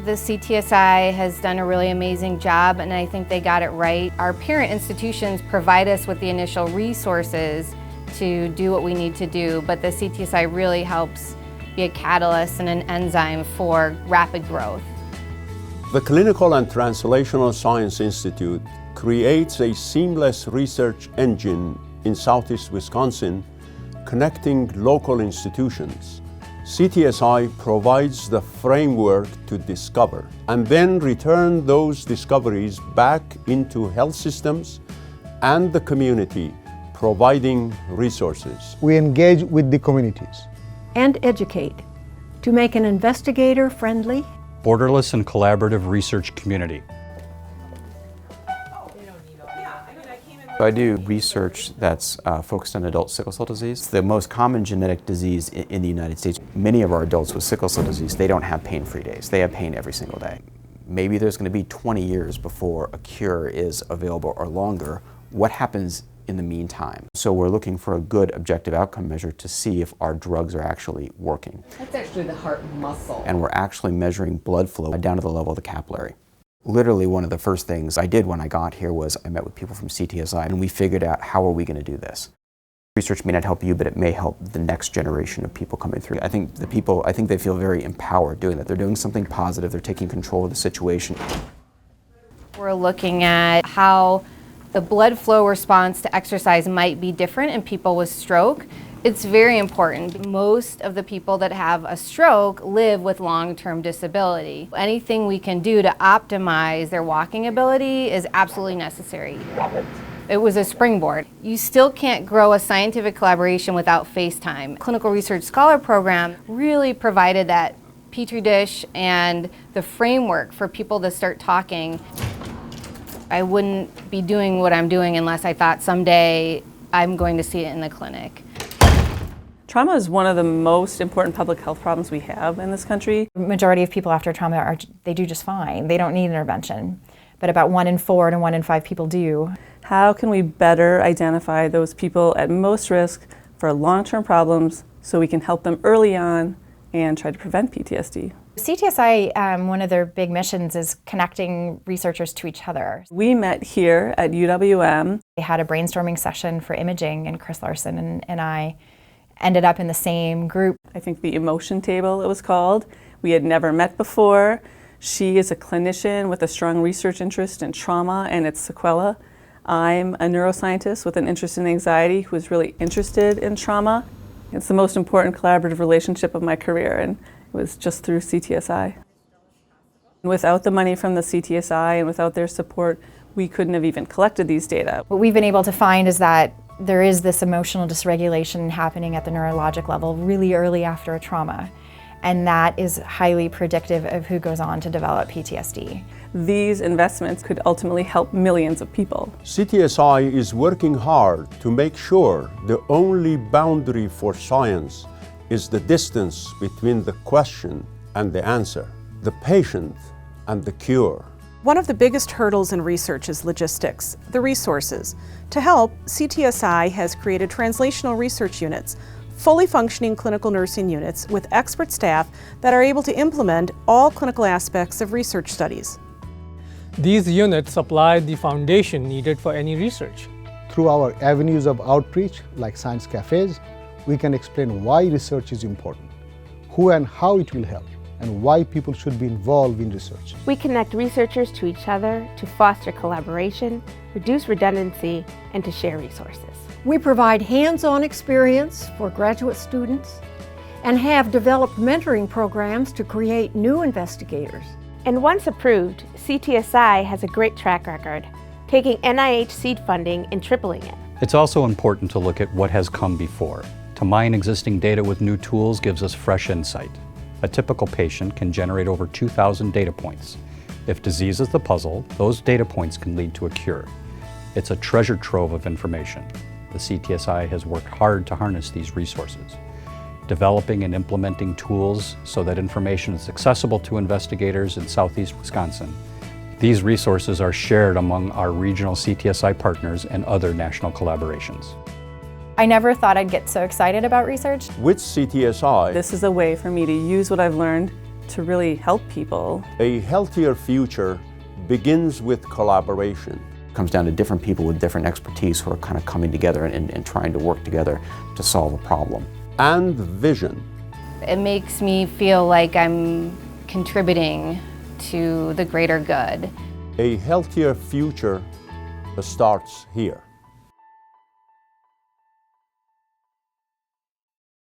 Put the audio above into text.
The CTSI has done a really amazing job, and I think they got it right. Our parent institutions provide us with the initial resources to do what we need to do, but the CTSI really helps be a catalyst and an enzyme for rapid growth. The Clinical and Translational Science Institute creates a seamless research engine in Southeast Wisconsin, connecting local institutions. CTSI provides the framework to discover and then return those discoveries back into health systems and the community, providing resources. We engage with the communities and educate to make an investigator-friendly, borderless and collaborative research community. I do research that's focused on adult sickle cell disease. It's the most common genetic disease in the United States. Many of our adults with sickle cell disease, they don't have pain-free days. They have pain every single day. Maybe there's going to be 20 years before a cure is available or longer. What happens in the meantime? So we're looking for a good objective outcome measure to see if our drugs are actually working. That's actually the heart muscle. And we're actually measuring blood flow down to the level of the capillary. Literally one of the first things I did when I got here was I met with people from CTSI and we figured out how are we going to do this. Research may not help you, but it may help the next generation of people coming through. I think they feel very empowered doing that. They're doing something positive, they're taking control of the situation. We're looking at how the blood flow response to exercise might be different in people with stroke. It's very important. Most of the people that have a stroke live with long-term disability. Anything we can do to optimize their walking ability is absolutely necessary. It was a springboard. You still can't grow a scientific collaboration without FaceTime. Clinical Research Scholar Program really provided that petri dish and the framework for people to start talking. I wouldn't be doing what I'm doing unless I thought someday I'm going to see it in the clinic. Trauma is one of the most important public health problems we have in this country. The majority of people after trauma, they do just fine. They don't need intervention. But about 1 in 4 and 1 in 5 people do. How can we better identify those people at most risk for long-term problems so we can help them early on and try to prevent PTSD? CTSI, one of their big missions is connecting researchers to each other. We met here at UWM. They had a brainstorming session for imaging, and Chris Larson and I ended up in the same group. I think the emotion table, it was called. We had never met before. She is a clinician with a strong research interest in trauma and its sequelae. I'm a neuroscientist with an interest in anxiety who is really interested in trauma. It's the most important collaborative relationship of my career, and it was just through CTSI. Without the money from the CTSI and without their support, we couldn't have even collected these data. What we've been able to find is that there is this emotional dysregulation happening at the neurologic level really early after a trauma, and that is highly predictive of who goes on to develop PTSD. These investments could ultimately help millions of people. CTSI is working hard to make sure the only boundary for science is the distance between the question and the answer, the patient and the cure. One of the biggest hurdles in research is logistics, the resources. To help, CTSI has created translational research units, fully functioning clinical nursing units with expert staff that are able to implement all clinical aspects of research studies. These units supply the foundation needed for any research. Through our avenues of outreach, like science cafes, we can explain why research is important, who and how it will help, and why people should be involved in research. We connect researchers to each other to foster collaboration, reduce redundancy, and to share resources. We provide hands-on experience for graduate students and have developed mentoring programs to create new investigators. And once approved, CTSI has a great track record, taking NIH seed funding and tripling it. It's also important to look at what has come before. To mine existing data with new tools gives us fresh insight. A typical patient can generate over 2,000 data points. If disease is the puzzle, those data points can lead to a cure. It's a treasure trove of information. The CTSI has worked hard to harness these resources, developing and implementing tools so that information is accessible to investigators in Southeast Wisconsin. These resources are shared among our regional CTSI partners and other national collaborations. I never thought I'd get so excited about research. With CTSI, this is a way for me to use what I've learned to really help people. A healthier future begins with collaboration. It comes down to different people with different expertise who are kind of coming together and trying to work together to solve a problem. And vision. It makes me feel like I'm contributing to the greater good. A healthier future starts here.